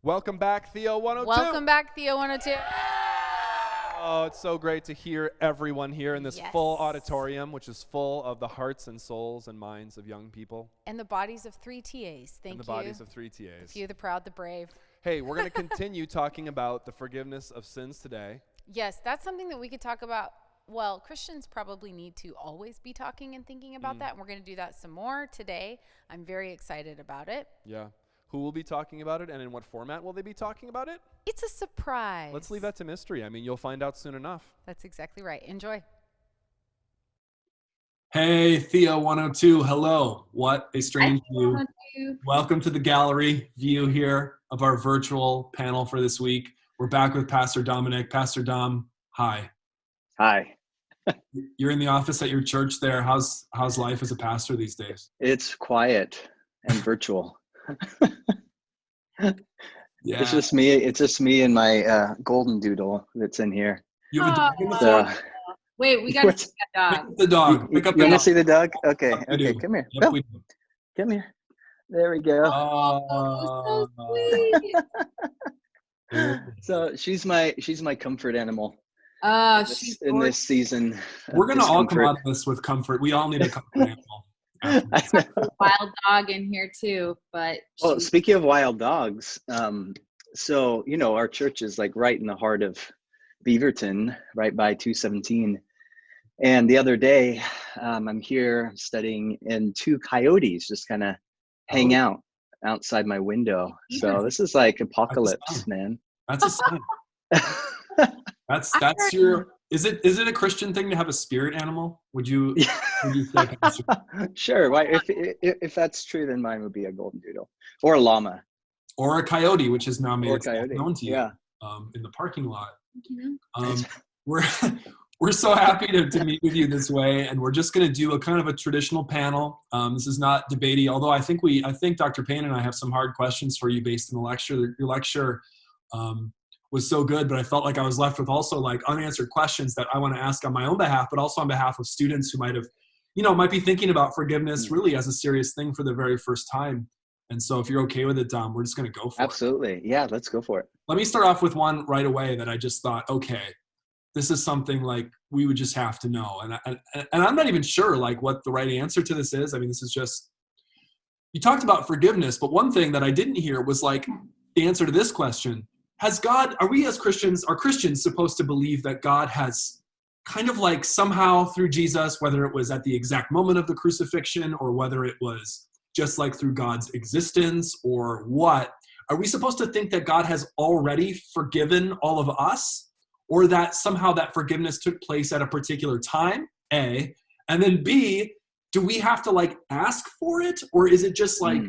Welcome back, Theo 102. Welcome back, Theo 102. Oh, it's so great to hear everyone here in this full auditorium, which is full of the hearts and souls and minds of young people. And the bodies of 3 TAs. Thank you. And the bodies of 3 TAs. The few, the proud, the brave. Hey, we're going to continue talking about the forgiveness of sins today. Yes, that's something that we could talk about. Well, Christians probably need to always be talking and thinking about that, and we're going to do that some more today. I'm very excited about it. Yeah. Who will be talking about it, and in what format will they be talking about it? It's a surprise. Let's leave that to mystery. I mean, you'll find out soon enough. That's exactly right. Enjoy. Hey, Theo 102. Hello. What a strange view. Welcome to the gallery view here of our virtual panel for this week. We're back with Pastor Dominc. Pastor Dom, hi. Hi. You're in the office at your church there. How's life as a pastor these days? It's quiet and virtual. Yeah. It's just me and my golden doodle that's in here. You have a dog in the floor? Wait, we got to see that dog. Pick up the dog. Pick up You the want dog. to see the dog? Okay, Yep, we okay, do. come here. Yep, Go. we do. Come here. There we go. Oh, so sweet. So she's my comfort animal Oh, she's in this season. We're going to all come out of this with comfort. We all need a comfort animal. I know. wild dog in here too, but Well, speaking of wild dogs, so our church is like right in the heart of Beaverton, right by 217. And the other day, I'm here studying, and 2 coyotes just kind of hang out outside my window. So this is like apocalypse, man. That's a sign. That's your. Is it a Christian thing to have a spirit animal? Would you say, Pastor? Sure. Why? If that's true, then mine would be a golden doodle or a llama Or a coyote, which has now made or a itself coyote. known to you Yeah. in the parking lot. Mhm. We're so happy to meet with you this way, and we're just going to do a kind of a traditional panel. This is not debatey, although I think Dr. Payne and I have some hard questions for you based on the lecture. Your lecture was so good, but I felt like I was left with also like unanswered questions that I want to ask on my own behalf, but also on behalf of students who might be thinking about forgiveness really as a serious thing for the very first time. And so if you're okay with it, Dom, we're just going to go for it. Absolutely. Yeah, let's go for it. Let me start off with one right away that I just thought, okay, this is something like we would just have to know. And I'm not even sure like what the right answer to this is. I mean, this is just, you talked about forgiveness, but one thing that I didn't hear was like the answer to this question. Are Christians supposed to believe that God has kind of like somehow through Jesus, whether it was at the exact moment of the crucifixion or whether it was just like through God's existence or what, are we supposed to think that God has already forgiven all of us, or that somehow that forgiveness took place at a particular time, A, and then B, do we have to like ask for it, or is it just like,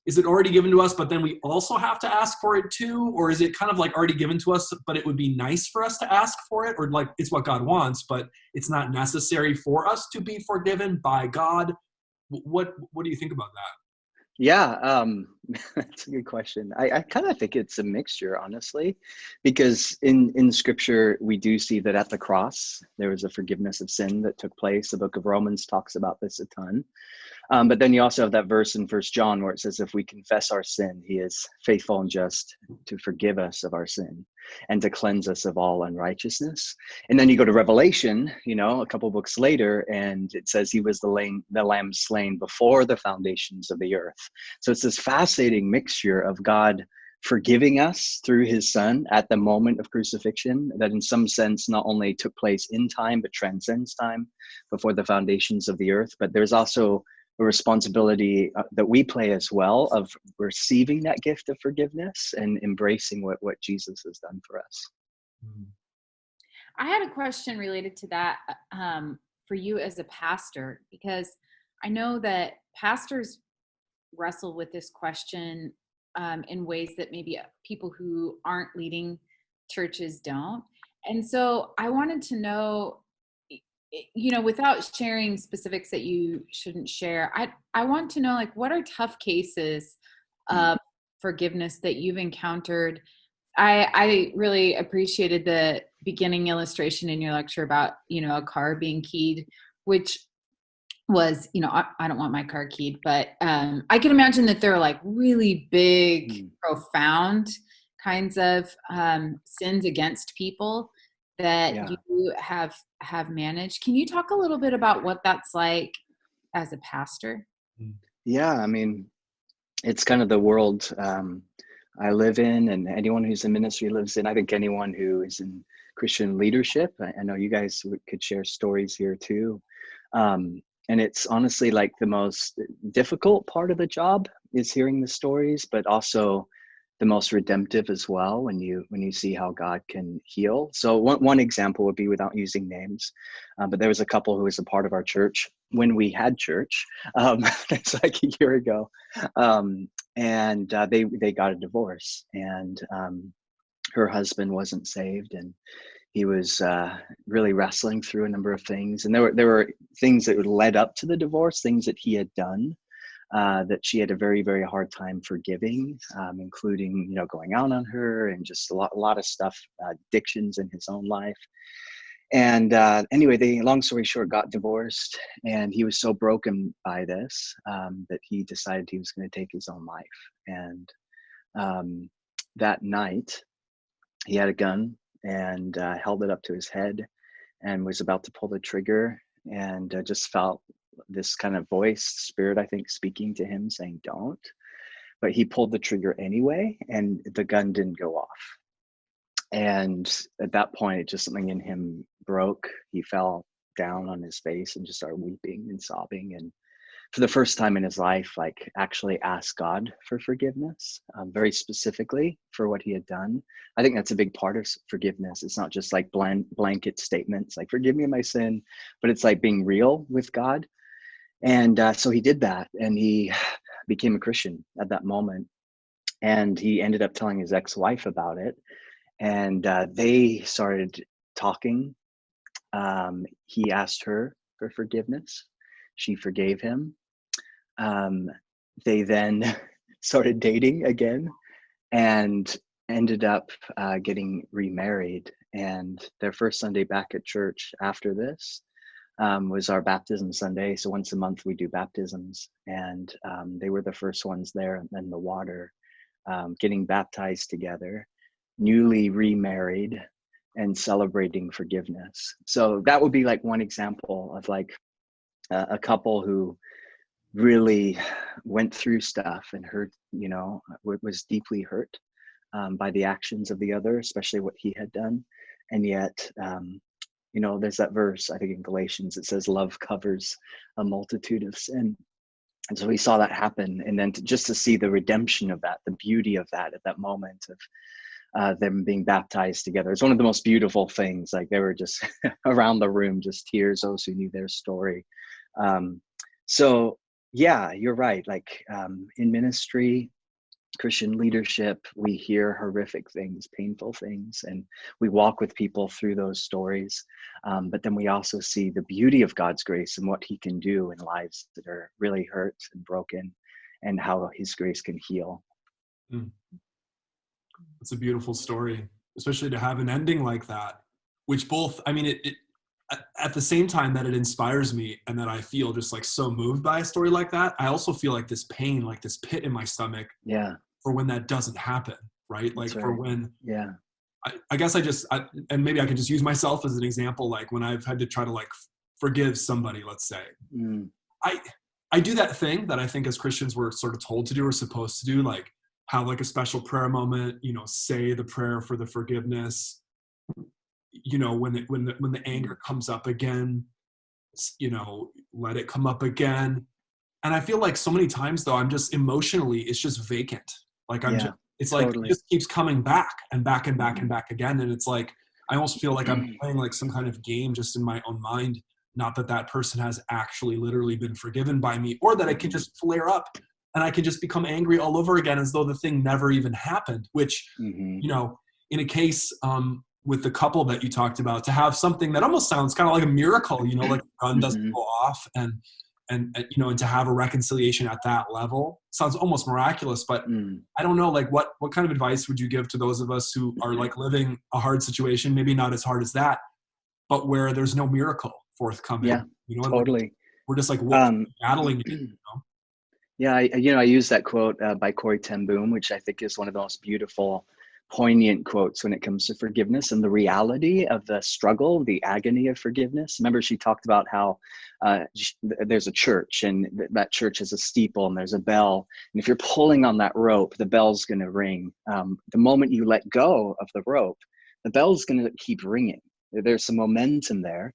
is it already given to us, but then we also have to ask for it too? Or is it kind of like already given to us, but it would be nice for us to ask for it? Or like it's what God wants, but it's not necessary for us to be forgiven by God? What do you think about that? Yeah, that's a good question. I kind of think it's a mixture, honestly, because in Scripture, we do see that at the cross, there was a forgiveness of sin that took place. The book of Romans talks about this a ton. But then you also have that verse in 1 John where it says, if we confess our sin, he is faithful and just to forgive us of our sin and to cleanse us of all unrighteousness. And then you go to Revelation, a couple books later, and it says he was the lamb slain before the foundations of the earth. So it's this fascinating mixture of God forgiving us through his son at the moment of crucifixion that in some sense not only took place in time, but transcends time before the foundations of the earth. But there's also a responsibility that we play as well of receiving that gift of forgiveness and embracing what Jesus has done for us. I had a question related to that for you as a pastor, because I know that pastors wrestle with this question in ways that maybe people who aren't leading churches don't. And so I wanted to know, without sharing specifics that you shouldn't share, I want to know, like, what are tough cases of forgiveness that you've encountered? I really appreciated the beginning illustration in your lecture about, a car being keyed, which was, I don't want my car keyed, but I can imagine that they're like really big, profound kinds of sins against people that Yeah. you have managed. Can you talk a little bit about what that's like as a pastor? Yeah, I mean, it's kind of the world I live in, and anyone who's in ministry lives in. I think anyone who is in Christian leadership, I know you guys could share stories here too. And it's honestly like the most difficult part of the job is hearing the stories, but also the most redemptive as well when you see how God can heal. So one example would be, without using names, but there was a couple who was a part of our church when we had church. It's like a year ago, and they got a divorce, and her husband wasn't saved, and he was really wrestling through a number of things, and there were things that led up to the divorce, things that he had done that she had a very, very hard time forgiving, including, going out on her and just a lot of stuff, addictions in his own life. And anyway, they, long story short, got divorced, and he was so broken by this that he decided he was going to take his own life. And that night, he had a gun and held it up to his head and was about to pull the trigger, and just felt this kind of voice, spirit, I think, speaking to him saying, don't. But he pulled the trigger anyway, and the gun didn't go off. And at that point, it just, something in him broke. He fell down on his face and just started weeping and sobbing. And for the first time in his life, like, actually asked God for forgiveness, very specifically for what he had done. I think that's a big part of forgiveness. It's not just like blanket statements like, forgive me my sin, but it's like being real with God. And so he did that, and he became a Christian at that moment. And he ended up telling his ex-wife about it, and they started talking. He asked her for forgiveness. She forgave him. They then started dating again and ended up getting remarried. And their first Sunday back at church after this was our baptism Sunday. So once a month we do baptisms, and they were the first ones there in the water, getting baptized together, newly remarried, and celebrating forgiveness. So that would be like one example of like a couple who really went through stuff and hurt, was deeply hurt by the actions of the other, especially what he had done. And yet, there's that verse, I think in Galatians, it says love covers a multitude of sin. And so we saw that happen. And then just to see the redemption of that, the beauty of that at that moment of them being baptized together. It's one of the most beautiful things. Like, they were just around the room, just tears, those who knew their story. So yeah, you're right. Like in ministry, Christian leadership, we hear horrific things, painful things, and we walk with people through those stories. But then we also see the beauty of God's grace and what he can do in lives that are really hurt and broken, and how his grace can heal. It's a beautiful story, especially to have an ending like that, which both, I mean, it at the same time that it inspires me and that I feel just like so moved by a story like that, I also feel like this pain, like this pit in my stomach, for when that doesn't happen, right? Like for when, I guess and maybe I could just use myself as an example, like when I've had to try to like forgive somebody, let's say, I do that thing that I think as Christians we're sort of told to do or supposed to do, like have like a special prayer moment, say the prayer for the forgiveness, when the anger comes up again, let it come up again. And I feel like so many times though, I'm just emotionally, it's just vacant. Like it's totally. Like, it just keeps coming back and back and back and back again. And it's like, I almost feel like I'm playing like some kind of game just in my own mind. Not that person has actually literally been forgiven by me, or that I can just flare up and I can just become angry all over again as though the thing never even happened, which, in a case, with the couple that you talked about, to have something that almost sounds kind of like a miracle, like a gun doesn't go off, and to have a reconciliation at that level sounds almost miraculous. But I don't know, like what kind of advice would you give to those of us who are like living a hard situation, maybe not as hard as that, but where there's no miracle forthcoming? Totally. Like, we're just like battling it, Yeah, I use that quote by Corrie ten Boom, which I think is one of the most beautiful poignant quotes when it comes to forgiveness and the reality of the struggle, the agony of forgiveness. Remember, she talked about how there's a church, and that church has a steeple and there's a bell. And if you're pulling on that rope, the bell's going to ring. The moment you let go of the rope, the bell's going to keep ringing. There's some momentum there,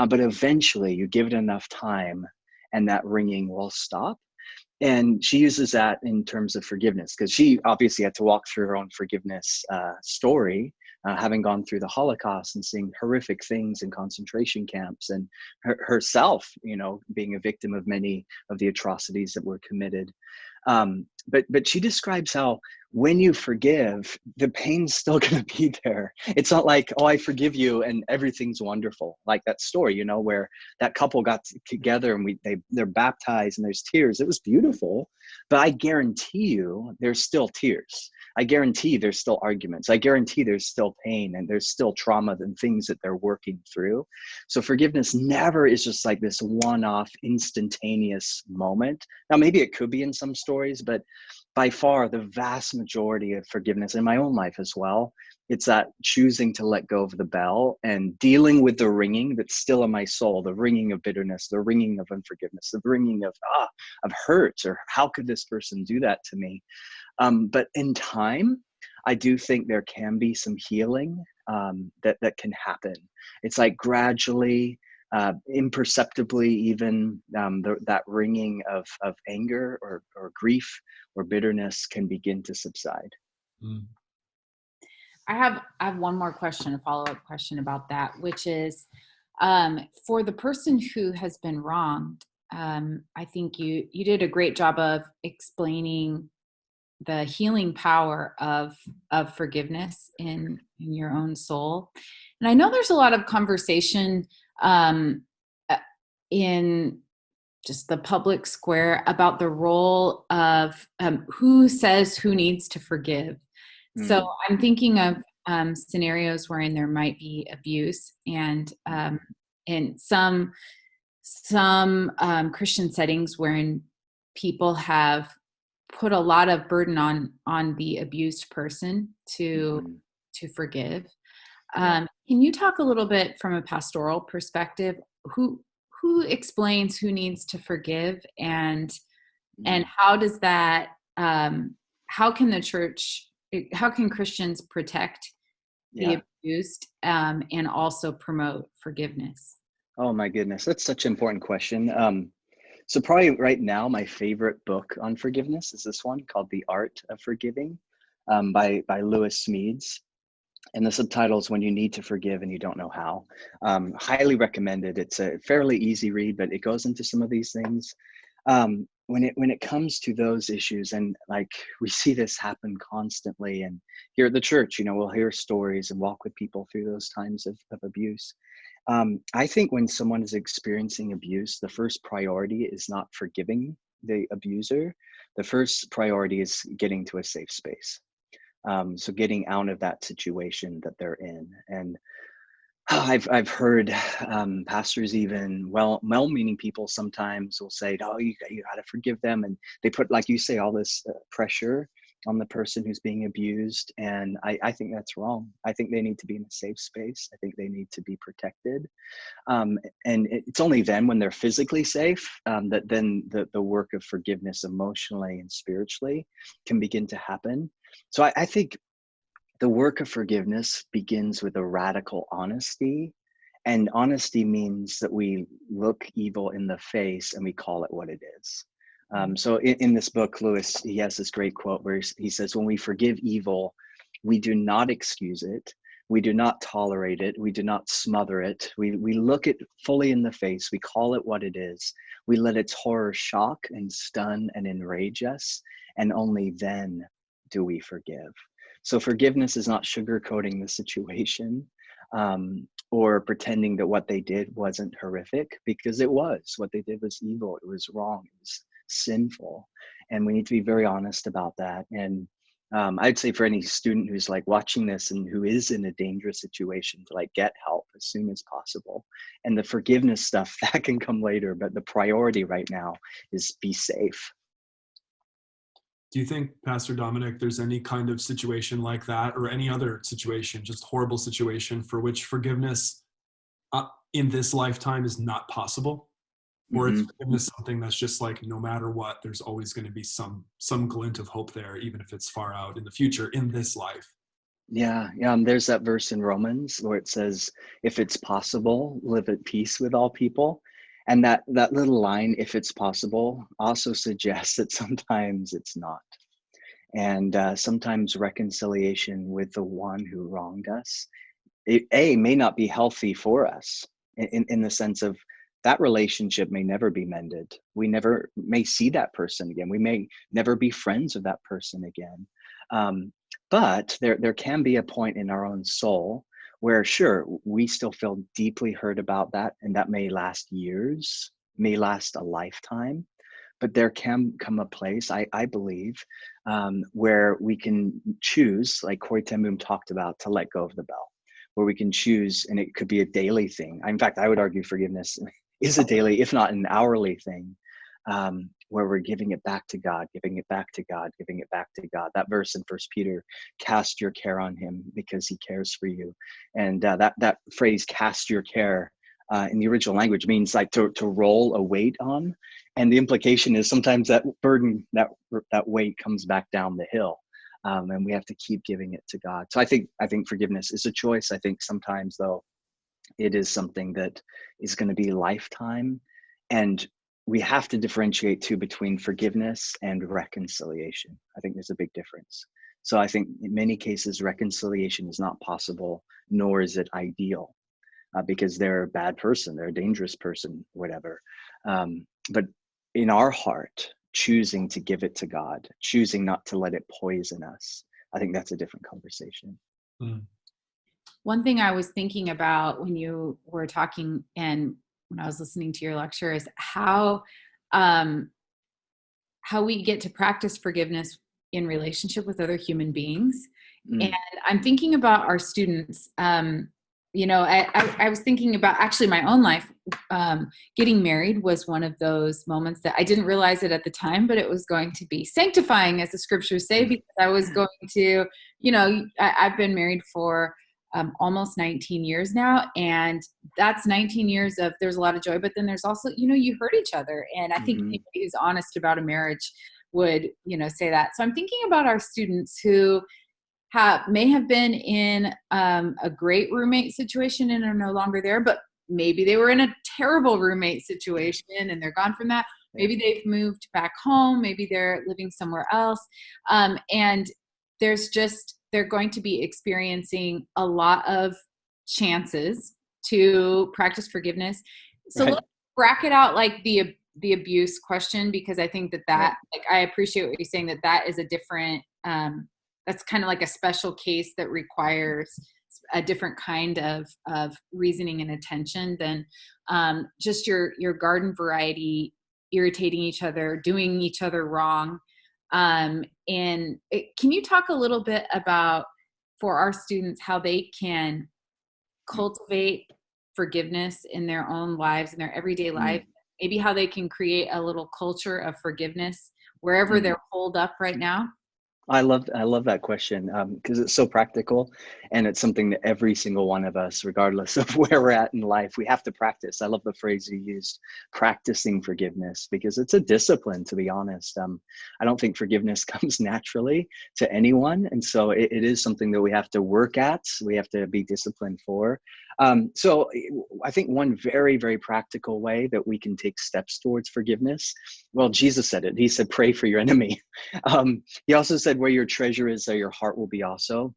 but eventually you give it enough time and that ringing will stop. And she uses that in terms of forgiveness, because she obviously had to walk through her own forgiveness story, having gone through the Holocaust and seeing horrific things in concentration camps, and herself, being a victim of many of the atrocities that were committed. But she describes how when you forgive, the pain's still going to be there. It's not like, oh, I forgive you and everything's wonderful. Like that story, where that couple got together and they're baptized and there's tears. It was beautiful, but I guarantee you there's still tears. I guarantee there's still arguments. I guarantee there's still pain and there's still trauma and things that they're working through. So forgiveness never is just like this one-off instantaneous moment. Now, maybe it could be in some stories, but by far the vast majority of forgiveness in my own life as well, it's that choosing to let go of the bell and dealing with the ringing that's still in my soul, the ringing of bitterness, the ringing of unforgiveness, the ringing of hurt, or how could this person do that to me? But in time, I do think there can be some healing that can happen. It's like gradually, imperceptibly, even that ringing of anger or grief or bitterness can begin to subside. I have one more question, a follow-up question about that, which is for the person who has been wronged. I think you did a great job of explaining the healing power of forgiveness in your own soul. And I know there's a lot of conversation in just the public square about the role of who says who needs to forgive. So I'm thinking of scenarios wherein there might be abuse, and in some Christian settings wherein people have put a lot of burden on the abused person to forgive. Can you talk a little bit from a pastoral perspective? Who explains who needs to forgive, and how does that? How can the church? How can Christians protect the abused and also promote forgiveness? Oh my goodness, that's such an important question. So probably right now, my favorite book on forgiveness is this one called The Art of Forgiving by Lewis Smedes. And the subtitle is When You Need to Forgive and You Don't Know How. Highly recommended. It's a fairly easy read, but it goes into some of these things. When it comes to those issues, and like we see this happen constantly, and here at the church, we'll hear stories and walk with people through those times of abuse. I think when someone is experiencing abuse, the first priority is not forgiving the abuser. The first priority is getting to a safe space. So getting out of that situation that they're in. And I've heard pastors, even well-meaning people, sometimes will say, "Oh, you got to forgive them," and they put, like you say, all this pressure on the person who's being abused. And I think that's wrong. I think they need to be in a safe space. I think they need to be protected. And it's only then, when they're physically safe, that then the work of forgiveness emotionally and spiritually can begin to happen. So I think the work of forgiveness begins with a radical honesty. And honesty means that we look evil in the face and we call it what it is. So in this book, Lewis, he has this great quote where he says, when we forgive evil, we do not excuse it. We do not tolerate it. We do not smother it. We look it fully in the face. We call it what it is. We let its horror shock and stun and enrage us. And only then do we forgive. So forgiveness is not sugarcoating the situation or pretending that what they did wasn't horrific, because it was. What they did was evil. It was wrong. It was sinful. And we need to be very honest about that. And I'd say for any student who's like watching this and who is in a dangerous situation, to like get help as soon as possible. And the forgiveness stuff, that can come later, but the priority right now is be safe. Do you think, Pastor Dominc, there's any kind of situation like that, or any other situation, just horrible situation, for which forgiveness in this lifetime is not possible? Or is forgiveness something that's just like, no matter what, there's always going to be some glint of hope there, even if it's far out in the future in this life? Yeah. There's that verse in Romans where it says, if it's possible, live at peace with all people. And that little line, if it's possible, also suggests that sometimes it's not. And sometimes reconciliation with the one who wronged us, may not be healthy for us in the sense of that relationship may never be mended. We never may see that person again. We may never be friends with that person again. But there can be a point in our own soul where, sure, we still feel deeply hurt about that, and that may last years, may last a lifetime. But there can come a place, I believe, where we can choose, like Corey ten Boom talked about, to let go of the bell, where we can choose, and it could be a daily thing. In fact, I would argue forgiveness is a daily, if not an hourly thing, where we're giving it back to God, giving it back to God, giving it back to God. That verse in First Peter, cast your care on him because he cares for you. And that phrase, cast your care, in the original language means like to roll a weight on. And the implication is sometimes that burden, that weight comes back down the hill. And we have to keep giving it to God. So I think forgiveness is a choice. I think sometimes, though, it is something that is going to be lifetime. And we have to differentiate too between forgiveness and reconciliation. I think there's a big difference. So I think in many cases, reconciliation is not possible, nor is it ideal, because they're a bad person, they're a dangerous person, whatever. But in our heart, choosing to give it to God, choosing not to let it poison us, I think that's a different conversation. One thing I was thinking about when you were talking and when I was listening to your lecture is how we get to practice forgiveness in relationship with other human beings. And I'm thinking about our students. I was thinking about actually my own life. Getting married was one of those moments that I didn't realize it at the time, but it was going to be sanctifying, as the scriptures say, because I was going to, I've been married for almost 19 years now. And that's 19 years of, there's a lot of joy, but then there's also, you hurt each other. And I think anybody who's honest about a marriage would, say that. So I'm thinking about our students who may have been in a great roommate situation and are no longer there, but maybe they were in a terrible roommate situation and they're gone from that. Maybe they've moved back home. Maybe they're living somewhere else. And they're going to be experiencing a lot of chances to practice forgiveness. So let's bracket out like the abuse question, because I think that like, I appreciate what you're saying, that is a different, that's kind of like a special case that requires a different kind of reasoning and attention than just your garden variety, irritating each other, doing each other wrong. Can you talk a little bit about, for our students, how they can cultivate forgiveness in their own lives, in their everyday life, maybe how they can create a little culture of forgiveness wherever they're holed up right now? I love that question, because it's so practical, and it's something that every single one of us, regardless of where we're at in life, we have to practice. I love the phrase you used, practicing forgiveness, because it's a discipline, to be honest. I don't think forgiveness comes naturally to anyone, and so it is something that we have to work at. We have to be disciplined for. So I think one very, very practical way that we can take steps towards forgiveness, well, Jesus said it. He said, pray for your enemy. He also said, where your treasure is, there your heart will be also.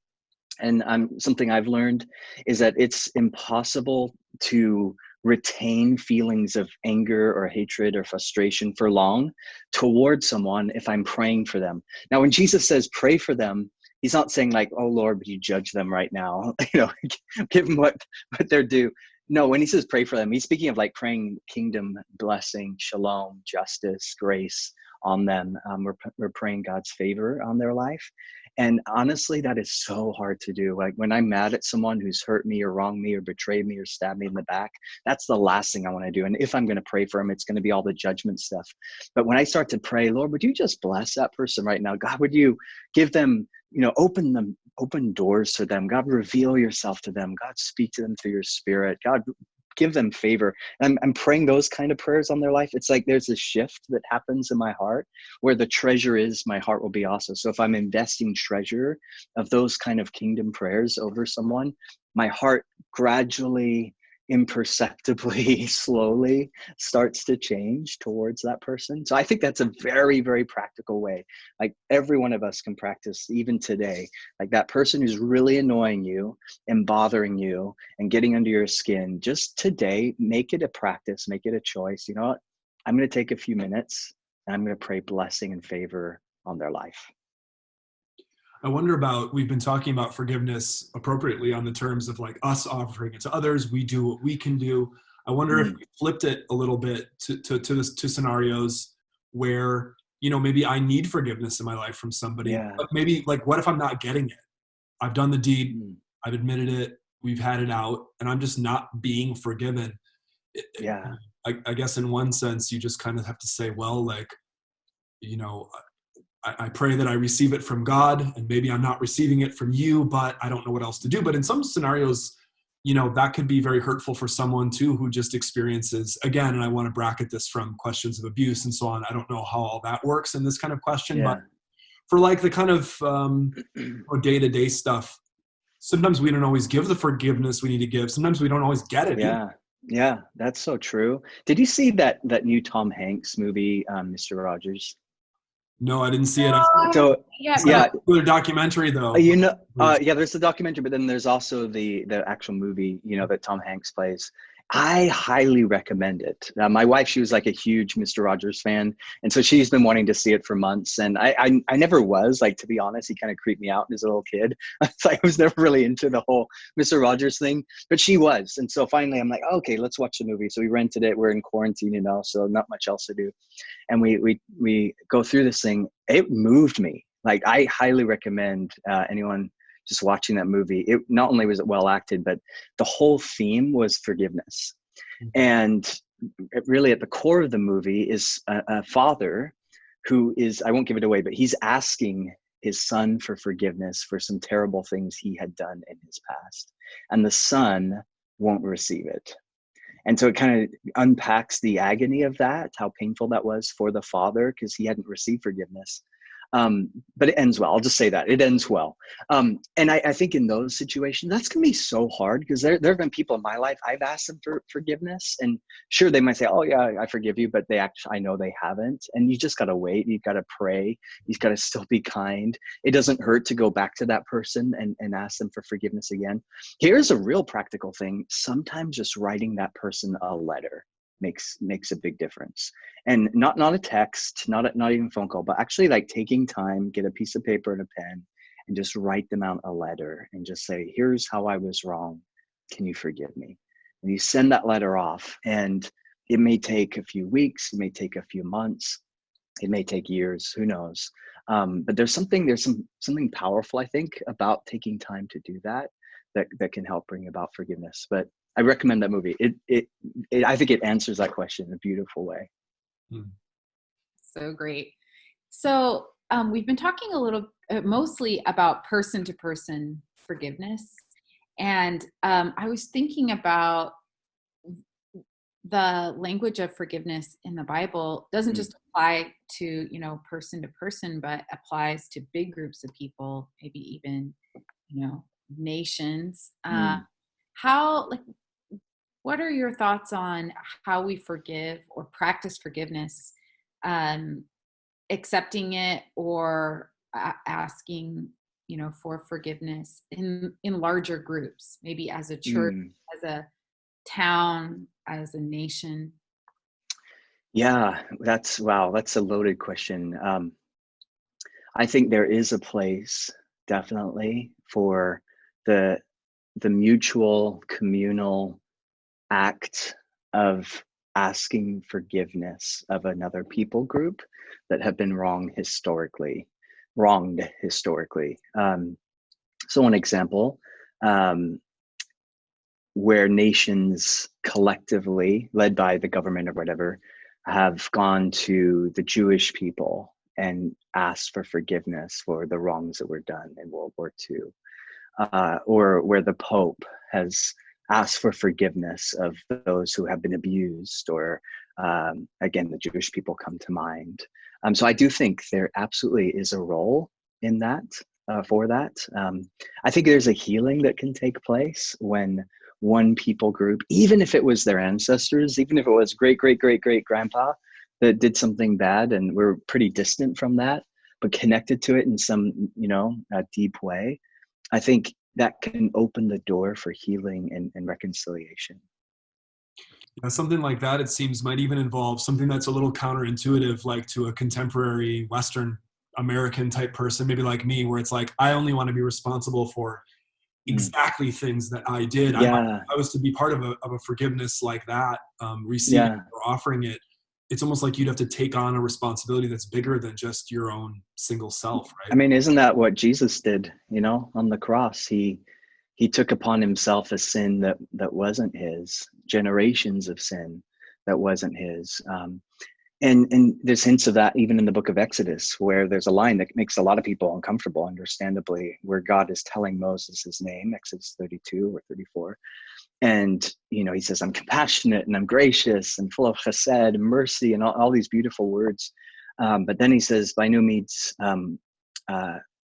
And something I've learned is that it's impossible to retain feelings of anger or hatred or frustration for long towards someone if I'm praying for them. Now, when Jesus says pray for them, he's not saying like, oh Lord, would you judge them right now? Give them what they're due. No, when he says pray for them, he's speaking of like praying kingdom blessing, shalom, justice, grace, on them. We're praying God's favor on their life. And honestly, that is so hard to do. Like when I'm mad at someone who's hurt me or wronged me or betrayed me or stabbed me in the back, that's the last thing I want to do. And if I'm going to pray for them, it's going to be all the judgment stuff. But when I start to pray, Lord, would you just bless that person right now? God, would you give them, open doors to them. God, reveal yourself to them. God, speak to them through your spirit. God, give them favor. And I'm praying those kind of prayers on their life. It's like there's a shift that happens in my heart where the treasure is, my heart will be also. So if I'm investing treasure of those kind of kingdom prayers over someone, my heart gradually, imperceptibly, slowly starts to change towards that person. So I think that's a very, very practical way. Like every one of us can practice even today, like that person who's really annoying you and bothering you and getting under your skin, just today, make it a practice, make it a choice. You know what? I'm going to take a few minutes and I'm going to pray blessing and favor on their life. I wonder about, we've been talking about forgiveness appropriately on the terms of like us offering it to others. We do what we can do. I wonder if we flipped it a little bit to scenarios where, maybe I need forgiveness in my life from somebody, but maybe like, what if I'm not getting it? I've done the deed. I've admitted it. We've had it out and I'm just not being forgiven. I guess in one sense, you just kind of have to say, well, like, I pray that I receive it from God and maybe I'm not receiving it from you, but I don't know what else to do. But in some scenarios, that could be very hurtful for someone too, who just experiences, again, and I want to bracket this from questions of abuse and so on. I don't know how all that works in this kind of question, but for like the kind of day-to-day stuff, sometimes we don't always give the forgiveness we need to give. Sometimes we don't always get it. Yeah, that's so true. Did you see that new Tom Hanks movie, Mr. Rogers? No, I didn't see it. So the documentary though. There's the documentary, but then there's also the actual movie, that Tom Hanks plays. I highly recommend it. My wife, she was like a huge Mr. Rogers fan. And so she's been wanting to see it for months. And I never was, like, to be honest, he kind of creeped me out as a little kid. So I was never really into the whole Mr. Rogers thing, but she was. And so finally I'm like, okay, let's watch the movie. So we rented it. We're in quarantine, so not much else to do. And we go through this thing. It moved me. Like, I highly recommend anyone just watching that movie. It not only was it well acted, but the whole theme was forgiveness. And really at the core of the movie is a father who is, I won't give it away, but he's asking his son for forgiveness for some terrible things he had done in his past. And the son won't receive it. And so it kind of unpacks the agony of that, how painful that was for the father because he hadn't received forgiveness. But it ends well. I'll just say that it ends well. And I think in those situations, that's going to be so hard because there have been people in my life, I've asked them for forgiveness, and sure, they might say, oh yeah, I forgive you, but I know they haven't. And you just got to wait. You've got to pray. You've got to still be kind. It doesn't hurt to go back to that person and ask them for forgiveness again. Here's a real practical thing. Sometimes just writing that person a letter makes a big difference. And not a text, not even a phone call, but actually like taking time, get a piece of paper and a pen and just write them out a letter and just say, here's how I was wrong. Can you forgive me? And you send that letter off, and it may take a few weeks, it may take a few months, it may take years, who knows? But there's something powerful, I think, about taking time to do that can help bring about forgiveness. But I recommend that movie. I think it answers that question in a beautiful way. So great. So we've been talking a little, mostly about person-to-person forgiveness. And I was thinking about the language of forgiveness in the Bible doesn't just apply to, person to person, but applies to big groups of people, maybe even, nations. What are your thoughts on how we forgive or practice forgiveness, accepting it or asking, for forgiveness in larger groups, maybe as a church, as a town, as a nation? Yeah, that's a loaded question. I think there is a place definitely for the mutual communal act of asking forgiveness of another people group that have been wronged historically. So one example, where nations collectively, led by the government or whatever, have gone to the Jewish people and asked for forgiveness for the wrongs that were done in World War II, or where the Pope has asked for forgiveness of those who have been abused, or again, the Jewish people come to mind. So I do think there absolutely is a role in that, for that. I think there's a healing that can take place when one people group, even if it was their ancestors, even if it was great grandpa that did something bad and we're pretty distant from that, but connected to it in some, deep way, I think that can open the door for healing and reconciliation. Yeah, something like that, it seems, might even involve something that's a little counterintuitive, like to a contemporary Western American type person, maybe like me, where it's like, I only want to be responsible for exactly things that I did. Yeah. I was to be part of a forgiveness like that, receiving Yeah. or offering it. It's almost like you'd have to take on a responsibility that's bigger than just your own single self, right? I mean, isn't that what Jesus did, on the cross? He took upon himself a sin that wasn't his, generations of sin that wasn't his. And there's hints of that even in the book of Exodus, where there's a line that makes a lot of people uncomfortable, understandably, where God is telling Moses his name, Exodus 32 or 34. And, he says, I'm compassionate and I'm gracious and full of chesed and mercy and all these beautiful words. But then he says, by no means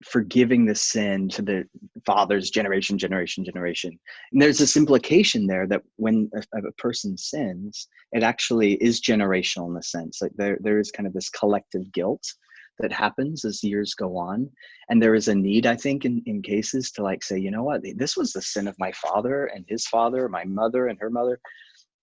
forgiving the sin to the father's generation. And there's this implication there that when a person sins, it actually is generational in a sense. Like there is kind of this collective guilt that happens as years go on. And there is a need, I think, in cases to like say, you know what, this was the sin of my father and his father, my mother and her mother.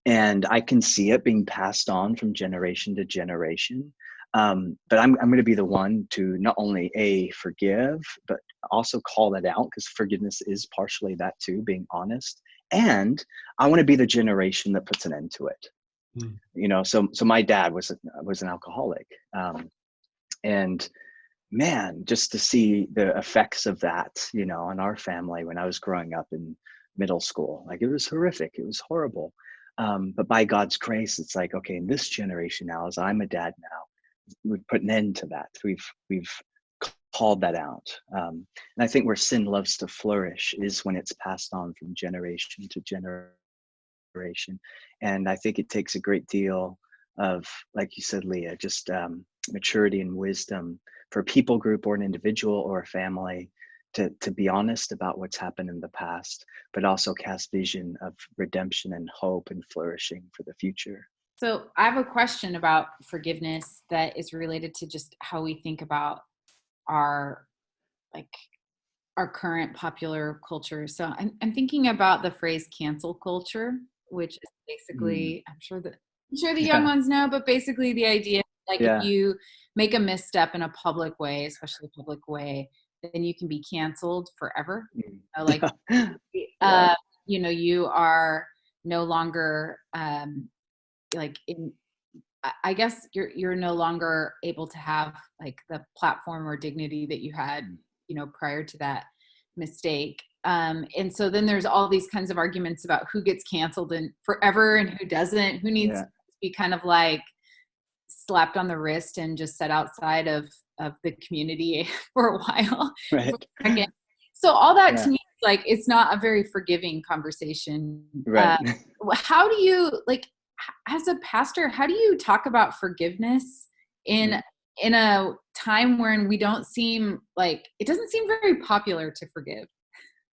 And I can see it being passed on from generation to generation. But I'm going to be the one to not only forgive, but also call that out, because forgiveness is partially that too, being honest. And I want to be the generation that puts an end to it. So my dad was an alcoholic. And man, just to see the effects of that, on our family when I was growing up in middle school, like it was horrific. It was horrible. But by God's grace, it's like, okay, in this generation now, as I'm a dad now, we've put an end to that. We've called that out. And I think where sin loves to flourish is when it's passed on from generation to generation. And I think it takes a great deal of, like you said, Leah, just maturity and wisdom for a people group or an individual or a family to be honest about what's happened in the past, but also cast vision of redemption and hope and flourishing for the future. So I have a question about forgiveness that is related to just how we think about our current popular culture. So I'm thinking about the phrase cancel culture, which is basically, I'm sure the young ones know, but basically the idea, if you make a misstep in a public way, especially a public way, then you can be canceled forever. You are no longer I guess you're no longer able to have like the platform or dignity that you had, prior to that mistake. And so then there's all these kinds of arguments about who gets canceled and forever and who doesn't, who needs to be kind of like slapped on the wrist and just set outside of the community for a while. Right. So all that to me is like, it's not a very forgiving conversation. Right. How do you, as a pastor, how do you talk about forgiveness in a time when it doesn't seem very popular to forgive?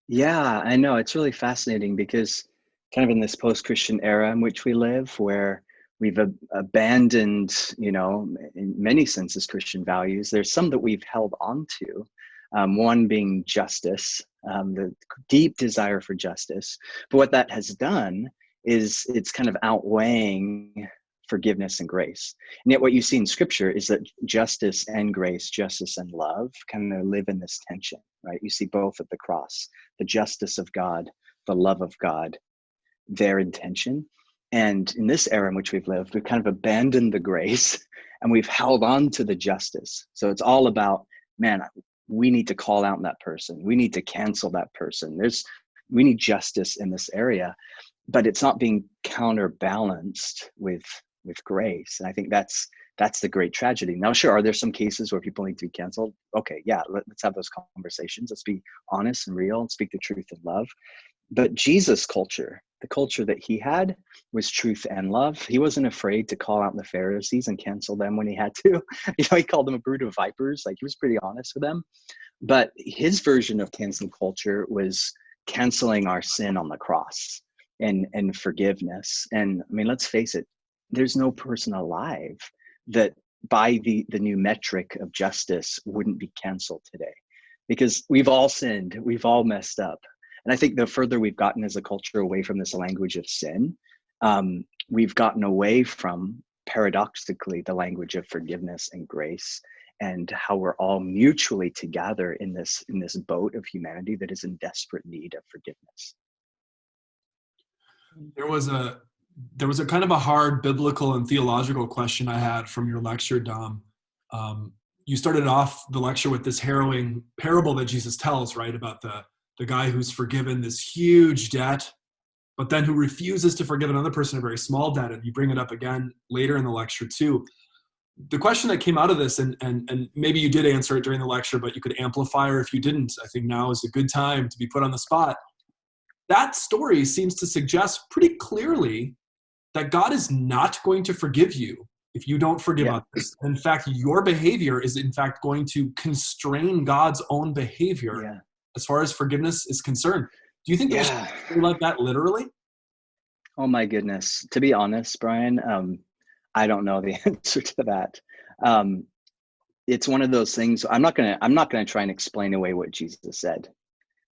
Yeah, I know. It's really fascinating because kind of in this post-Christian era in which we live, where we've abandoned, in many senses, Christian values, there's some that we've held on to. One being justice, the deep desire for justice. But what that has done is it's kind of outweighing forgiveness and grace. And yet what you see in scripture is that justice and grace, justice and love kind of live in this tension, right? You see both at the cross, the justice of God, the love of God, their intention. And in this era in which we've lived, we've kind of abandoned the grace and we've held on to the justice. So it's all about, man, we need to call out that person. We need to cancel that person. We need justice in this area, but it's not being counterbalanced with grace. And I think that's the great tragedy. Now, sure, are there some cases where people need to be canceled? Okay, yeah, let's have those conversations. Let's be honest and real and speak the truth in love. But Jesus' culture, the culture that he had, was truth and love. He wasn't afraid to call out the Pharisees and cancel them when he had to. He called them a brood of vipers. Like, he was pretty honest with them. But his version of cancel culture was canceling our sin on the cross and forgiveness. And I mean, let's face it, there's no person alive that by the new metric of justice wouldn't be canceled today, because we've all sinned, we've all messed up. And I think the further we've gotten as a culture away from this language of sin, we've gotten away from, paradoxically, the language of forgiveness and grace, and how we're all mutually together in this boat of humanity that is in desperate need of forgiveness. There was a kind of a hard biblical and theological question I had from your lecture, Dom. You started off the lecture with this harrowing parable that Jesus tells, right, about the guy who's forgiven this huge debt, but then who refuses to forgive another person a very small debt. And you bring it up again later in the lecture too. The question that came out of this, and maybe you did answer it during the lecture, but you could amplify, or if you didn't, I think now is a good time to be put on the spot. That story seems to suggest pretty clearly that God is not going to forgive you if you don't forgive others. In fact, your behavior is in fact going to constrain God's own behavior as far as forgiveness is concerned. Do you think there's something like that literally? Oh my goodness. To be honest, Brian, I don't know the answer to that. It's one of those things. I'm not gonna try and explain away what Jesus said.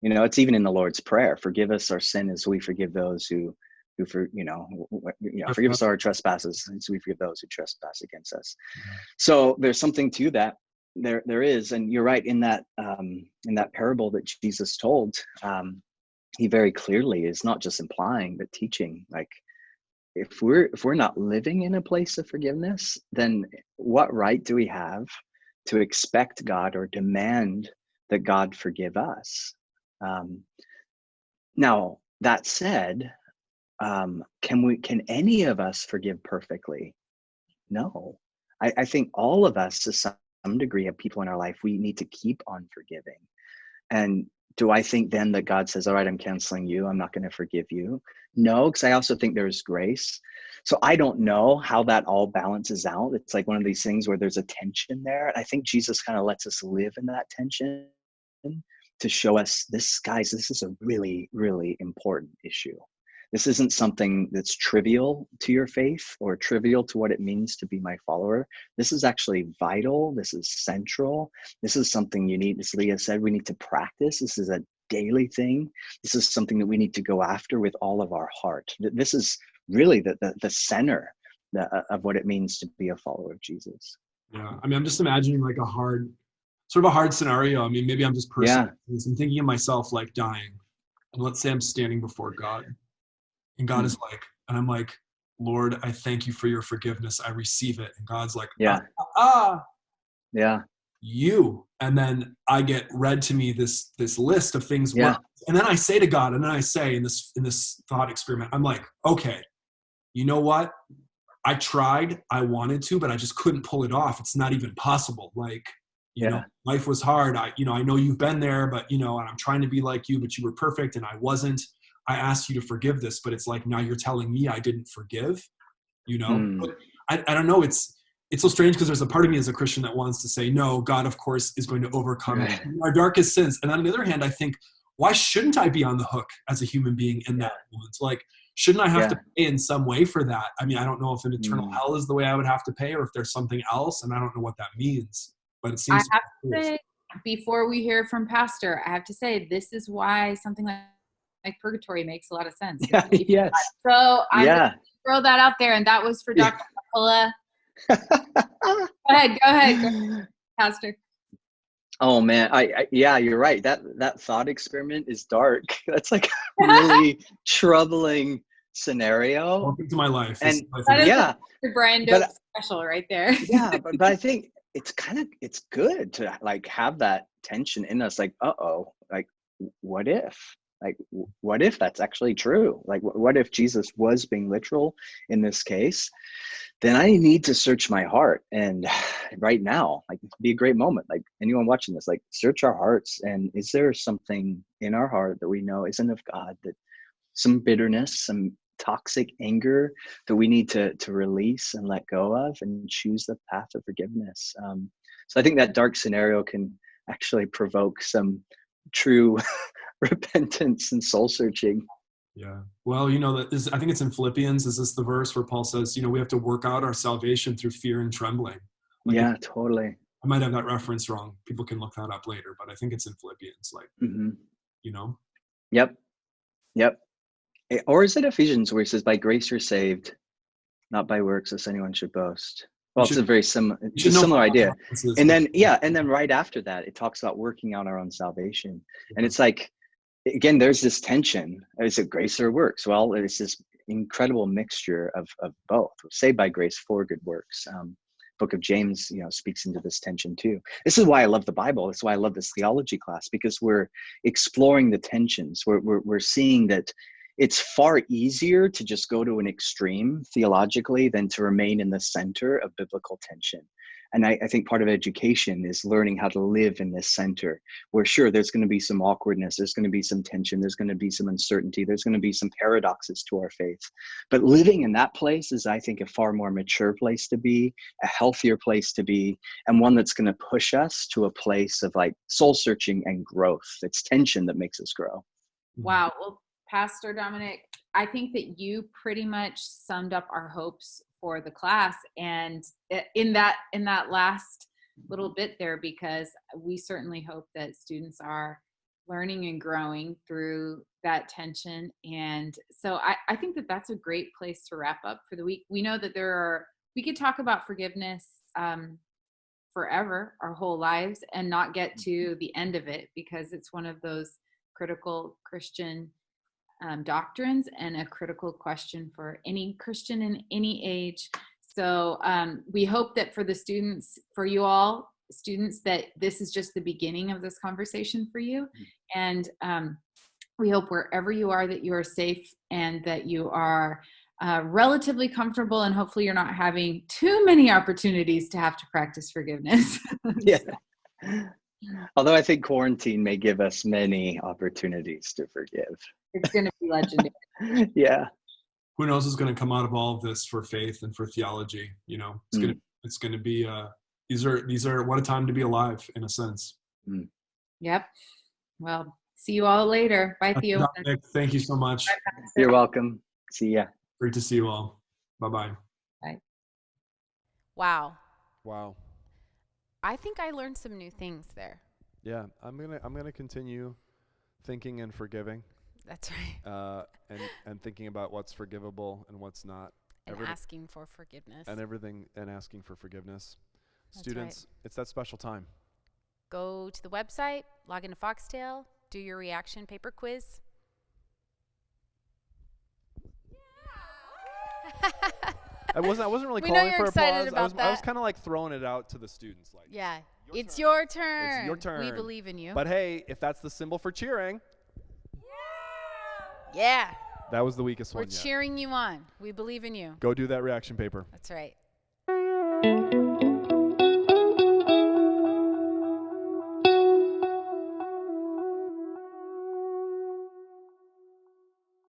You know, it's even in the Lord's Prayer: forgive us our sin as we forgive those who forgive us our trespasses as we forgive those who trespass against us. So there's something to that. There is, and you're right, in that parable that Jesus told, he very clearly is not just implying but teaching, like, if we're not living in a place of forgiveness, then what right do we have to expect God or demand that God forgive us? Now, that said, can any of us forgive perfectly? No. I think all of us, to some degree, have people in our life we need to keep on forgiving. And do I think then that God says, all right, I'm canceling you, I'm not going to forgive you? No, because I also think there's grace. So I don't know how that all balances out. It's like one of these things where there's a tension there. And I think Jesus kind of lets us live in that tension to show us this, guys, this is a really, really important issue. This isn't something that's trivial to your faith or trivial to what it means to be my follower. This is actually vital. This is central. This is something you need, as Leah said, we need to practice. This is a daily thing. This is something that we need to go after with all of our heart. This is really the center of what it means to be a follower of Jesus. Yeah, I mean, I'm just imagining like a hard scenario. I mean, maybe I'm just personal. I'm thinking of myself like dying. And let's say I'm standing before God. And God is like, and I'm like, Lord, I thank you for your forgiveness. I receive it. And God's like, you. And then I get read to me this list of things. And then I say to God, and then I say in this thought experiment, I'm like, okay, you know what? I tried, I wanted to, but I just couldn't pull it off. It's not even possible. Like, you know, life was hard. I know you've been there, but and I'm trying to be like you, but you were perfect and I wasn't. I asked you to forgive this, but it's like, now you're telling me I didn't forgive, But I don't know. It's so strange because there's a part of me as a Christian that wants to say, no, God, of course, is going to overcome our darkest sins. And on the other hand, I think, why shouldn't I be on the hook as a human being in that moment? Like, shouldn't I have to pay in some way for that? I mean, I don't know if an eternal hell is the way I would have to pay or if there's something else, and I don't know what that means, but it seems I have to say, before we hear from Pastor, I have to say, this is why something like purgatory makes a lot of sense. So I'm throw that out there, and that was for Dr. Paula. Go ahead, Pastor. Oh man, you're right. That thought experiment is dark. That's like really troubling scenario. Welcome to my life. And That is yeah, the Brian but Doak special right there. yeah, but I think it's good to like have that tension in us, like, like what if? Like, what if that's actually true? Like, what if Jesus was being literal in this case? Then I need to search my heart. And right now, like, it'd be a great moment. Like, anyone watching this, like, search our hearts. And is there something in our heart that we know isn't of God, that some bitterness, some toxic anger that we need to release and let go of and choose the path of forgiveness? So I think that dark scenario can actually provoke some true repentance and soul searching. Yeah. Well, I think it's in Philippians. Is this the verse where Paul says, we have to work out our salvation through fear and trembling? Like, Yeah, totally. I might have that reference wrong. People can look that up later, but I think it's in Philippians. Like, Yep. Or is it Ephesians where he says, by grace you're saved, not by works, lest anyone should boast? Well, it's a very similar idea. And then right after that, it talks about working out our own salvation. And it's like, again, there's this tension. Is it grace or works? Well, it's this incredible mixture of both. Saved by grace for good works. Book of James, speaks into this tension too. This is why I love the Bible. This is why I love this theology class, because we're exploring the tensions. We're seeing that it's far easier to just go to an extreme theologically than to remain in the center of biblical tension. And I think part of education is learning how to live in this center where, sure, there's going to be some awkwardness, there's going to be some tension, there's going to be some uncertainty, there's going to be some paradoxes to our faith. But living in that place is, I think, a far more mature place to be, a healthier place to be, and one that's going to push us to a place of like soul searching and growth. It's tension that makes us grow. Wow. Well, Pastor Dominc, I think that you pretty much summed up our hopes for the class, and in that last little bit there, because we certainly hope that students are learning and growing through that tension. And so I think that that's a great place to wrap up for the week. We know that we could talk about forgiveness forever, our whole lives, and not get to the end of it, because it's one of those critical Christian doctrines and a critical question for any Christian in any age. So we hope that for the students, for you all students, that this is just the beginning of this conversation for you. And we hope wherever you are that you are safe and that you are relatively comfortable, and hopefully you're not having too many opportunities to have to practice forgiveness. Yeah. Although I think quarantine may give us many opportunities to forgive. It's going to be legendary. Yeah. Who knows what's going to come out of all of this for faith and for theology? It's going to be these are what a time to be alive, in a sense. Yep. Well, see you all later. Bye, Theo. Thank you so much. Bye, You're welcome. See ya. Great to see you all. Bye-bye. Bye. Wow. I think I learned some new things there. Yeah, I'm gonna continue thinking and forgiving. That's right. And thinking about what's forgivable and what's not. And asking for forgiveness. And asking for forgiveness. That's Students, right. It's that special time. Go to the website, log into Foxtail, do your reaction paper quiz. I wasn't really We know calling you're for excited applause. about I was that. kind of like throwing it out to the students, like, Yeah. It's turn. your turn. It's your turn. We believe in you. But hey, if that's the symbol for cheering, yeah. that was the weakest one We're yet. cheering you on. We believe in you. Go do that reaction paper. That's right.